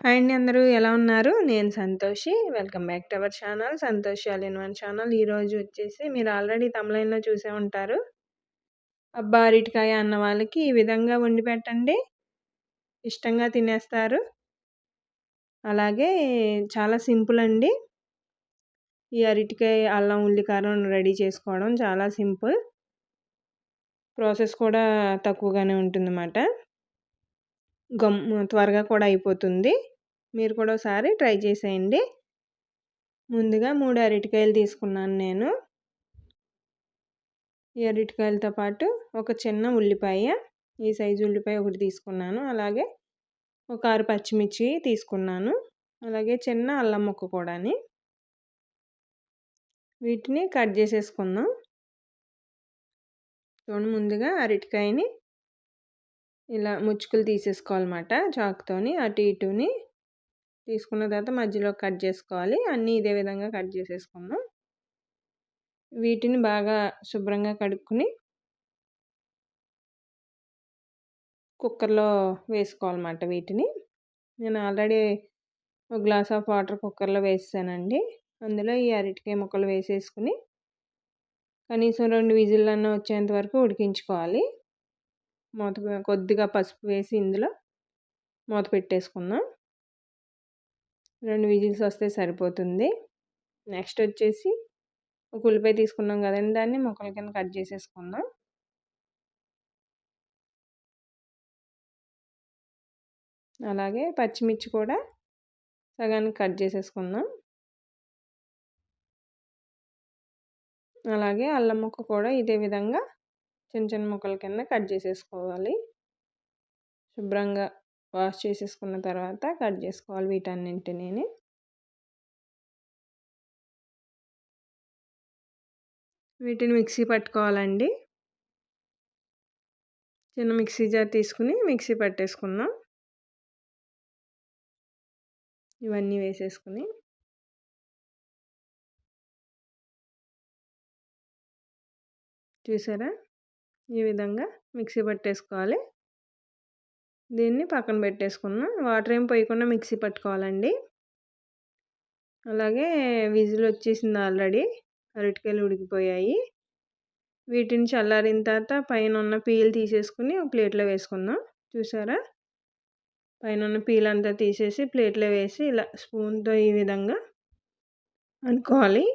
Hi అండి, అందరూ ఎలా ఉన్నారు? నేను Santoshi. Welcome back to our channel Santoshi all in one channel. ఈరోజు వచ్చేసి మీరు ఆల్రెడీ తమ్ములైన్‌లో చూసే ఉంటారు. అబ్బా అరటికాయ అన్న వాళ్ళకి ఈ విధంగా వండి పెట్టండి, ఇష్టంగా తినేస్తారు. అలాగే చాలా సింపుల్ అండి. ఈ అరటికాయ అల్లం ఉల్లి కారం రెడీ చేసుకోవడం చాలా సింపుల్. ప్రాసెస్ కూడా తక్కువగానే ఉంటుందన్నమాట. త్వరగా కూడా అయిపోతుంది. మీరు కూడా ఒకసారి ట్రై చేసేయండి. ముందుగా 3 అరటికాయలు తీసుకున్నాను నేను. ఈ అరటికాయలతో పాటు ఒక చిన్న ఉల్లిపాయ, ఈ సైజు ఉల్లిపాయ ఒకటి తీసుకున్నాను. అలాగే ఒక 6 పచ్చిమిర్చి తీసుకున్నాను. అలాగే చిన్న అల్లం ముక్క కూడాని. వీటిని కట్ చేసేసుకుందాం. చూడండి, ముందుగా అరటికాయని ఇలా ముచ్చుకులు తీసేసుకోవాలన్నమాట. చాకుతోని అటు ఇటుని తీసుకున్న తర్వాత మధ్యలో కట్ చేసుకోవాలి. అన్నీ ఇదే విధంగా కట్ చేసేసుకుందాం. వీటిని బాగా శుభ్రంగా కడుక్కుని కుక్కర్లో వేసుకోవాలన్నమాట. వీటిని నేను ఆల్రెడీ ఒక గ్లాస్ ఆఫ్ వాటర్ కుక్కర్లో వేసానండి. అందులో ఈ అరటికాయ ముక్కలు వేసేసుకుని కనీసం 2 విజిల్లన్నా వచ్చేంత వరకు ఉడికించుకోవాలి. కొద్దిగా పసుపు వేసి ఇందులో మూత పెట్టేసుకుందాం. 2 విజిల్స్ వస్తే సరిపోతుంది. నెక్స్ట్ వచ్చేసి ఒక ఉల్లిపాయ తీసుకున్నాం కదండి, దాన్ని ముక్కల కింద కట్ చేసేసుకుందాం. అలాగే పచ్చిమిర్చి కూడా సగానికి కట్ చేసేసుకుందాం. అలాగే అల్లం ముక్క కూడా ఇదే విధంగా చిన్న చిన్న ముక్కల కింద కట్ చేసేసుకోవాలి. శుభ్రంగా వాష్ చేసేసుకున్న తర్వాత కట్ చేసుకోవాలి వీటన్నింటినీ. వీటిని మిక్సీ పట్టుకోవాలండి. చిన్న మిక్సీ జార్ తీసుకుని మిక్సీ పట్టేసుకుందాం. ఇవన్నీ వేసేసుకుని చూసారా, ఈ విధంగా మిక్సీ పట్టేసుకోవాలి. దీన్ని పక్కన పెట్టేసుకుందాం. వాటర్ ఏం పోయకుండా మిక్సీ పట్టుకోవాలండి. అలాగే విజిల్ వచ్చేసింది ఆల్రెడీ. అరటికాయలు ఉడికిపోయాయి. వీటిని చల్లారిన తర్వాత పైన ఉన్న పీల్ తీసేసుకుని ఒక ప్లేట్లో వేసుకుందాం. చూసారా, పైన ఉన్న పీల్ అంతా తీసేసి ప్లేట్లో వేసి ఇలా స్పూన్తో ఈ విధంగా అనుకోవాలి.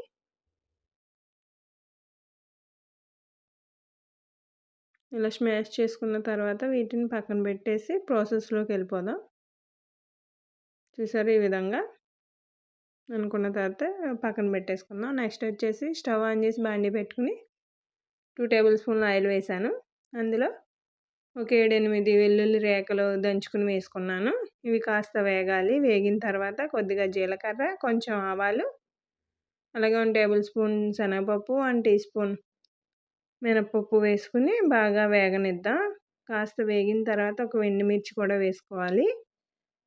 ఇలా స్మాష్ చేసుకున్న తర్వాత వీటిని పక్కన పెట్టేసి ప్రాసెస్లోకి వెళ్ళిపోదాం. చూసారా, ఈ విధంగా అనుకున్న తర్వాత పక్కన పెట్టేసుకుందాం. నెక్స్ట్ వచ్చేసి స్టవ్ ఆన్ చేసి బాండీ పెట్టుకుని 2 టేబుల్ స్పూన్ల ఆయిల్ వేసాను. అందులో ఒక 7-8 వెల్లుల్లి రేఖలు దంచుకుని వేసుకున్నాను. ఇవి కాస్త వేగాలి. వేగిన తర్వాత కొద్దిగా జీలకర్ర, కొంచెం ఆవాలు, అలాగే 1 టేబుల్ స్పూన్ శనగపప్పు, 1 టీ స్పూన్ మినపప్పు వేసుకుని బాగా వేగనిద్దాం. కాస్త వేగిన తర్వాత ఒక ఎండుమిర్చి కూడా వేసుకోవాలి.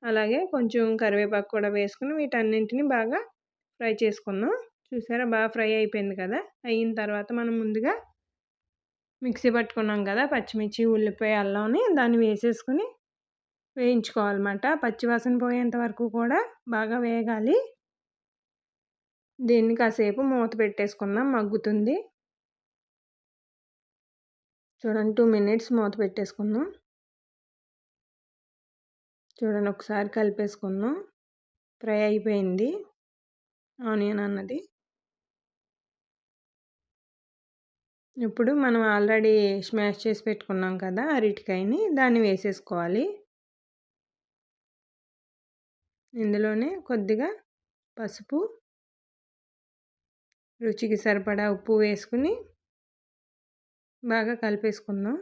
అలాగే కొంచెం కరివేపాకు కూడా వేసుకుని వీటన్నింటిని బాగా ఫ్రై చేసుకుందాం. చూసారా, బాగా ఫ్రై అయిపోయింది కదా. అయిన తర్వాత మనం ముందుగా మిక్సీ పట్టుకున్నాం కదా పచ్చిమిర్చి, ఉల్లిపాయ, అల్లంని దాన్ని వేసేసుకుని వేయించుకోవాలన్నమాట. పచ్చివాసన పోయేంత వరకు కూడా బాగా వేగాలి. దీన్ని కాసేపు మూత పెట్టేసుకుందాం, మగ్గుతుంది. చూడండి, 2 మినిట్స్ మూత పెట్టేసుకుందాం. చూడండి, ఒకసారి కలిపేసుకుందాం. ఫ్రై అయిపోయింది ఆనియన్ అన్నది. ఇప్పుడు మనం ఆల్రెడీ స్మాష్ చేసి పెట్టుకున్నాం కదా అరటికాయని, దాన్ని వేసేసుకోవాలి. ఇందులోనే కొద్దిగా పసుపు, రుచికి సరిపడా ఉప్పు వేసుకుని బాగా కలిపేసుకుందాం.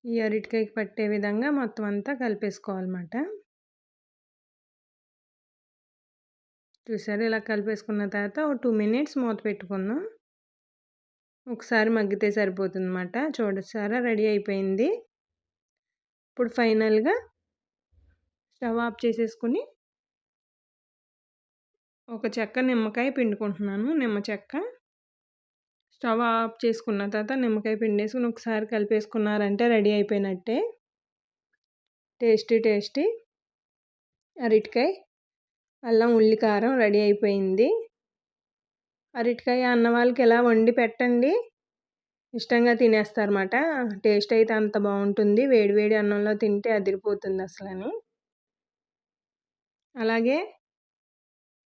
ఈ అరటికాయకి పట్టే విధంగా మొత్తం అంతా కలిపేసుకోవాలన్నమాట. చూసారు, ఇలా కలిపేసుకున్న తర్వాత ఒక 2 మినిట్స్ మూత పెట్టుకుందాం. ఒకసారి మగ్గితే సరిపోతుందన్నమాట. చూడసారా, రెడీ అయిపోయింది. ఇప్పుడు ఫైనల్గా స్టవ్ ఆఫ్ చేసేసుకుని ఒక చెక్క నిమ్మకాయ పిండుకుంటున్నాను. నిమ్మ చెక్క స్టవ్ ఆఫ్ చేసుకున్న తర్వాత నిమ్మకాయ పిండేసుకొని ఒకసారి కలిపేసుకున్నారంటే రెడీ అయిపోయినట్టే. టేస్టీ అరటికాయ అల్లం ఉల్లి కారం రెడీ అయిపోయింది. అరటికాయ అన్న వాళ్ళకి ఇలా వండి పెట్టండి, ఇష్టంగా తినేస్తారన్నమాట. టేస్ట్ అయితే అంత బాగుంటుంది. వేడి వేడి అన్నంలో తింటే అదిరిపోతుంది అసలని. అలాగే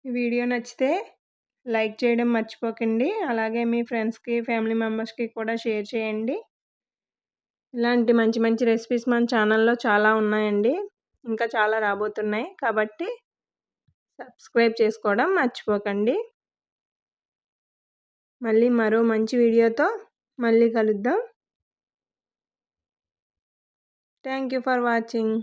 ఈ వీడియో నచ్చితే లైక్ చేయడం మర్చిపోకండి. అలాగే మీ ఫ్రెండ్స్కి, ఫ్యామిలీ మెంబర్స్కి కూడా షేర్ చేయండి. ఇలాంటి మంచి మంచి రెసిపీస్ మన ఛానల్లో చాలా ఉన్నాయండి. ఇంకా చాలా రాబోతున్నాయి కాబట్టి సబ్స్క్రైబ్ చేసుకోవడం మర్చిపోకండి. మళ్ళీ మరో మంచి వీడియోతో మళ్ళీ కలుద్దాం. Thank you for watching.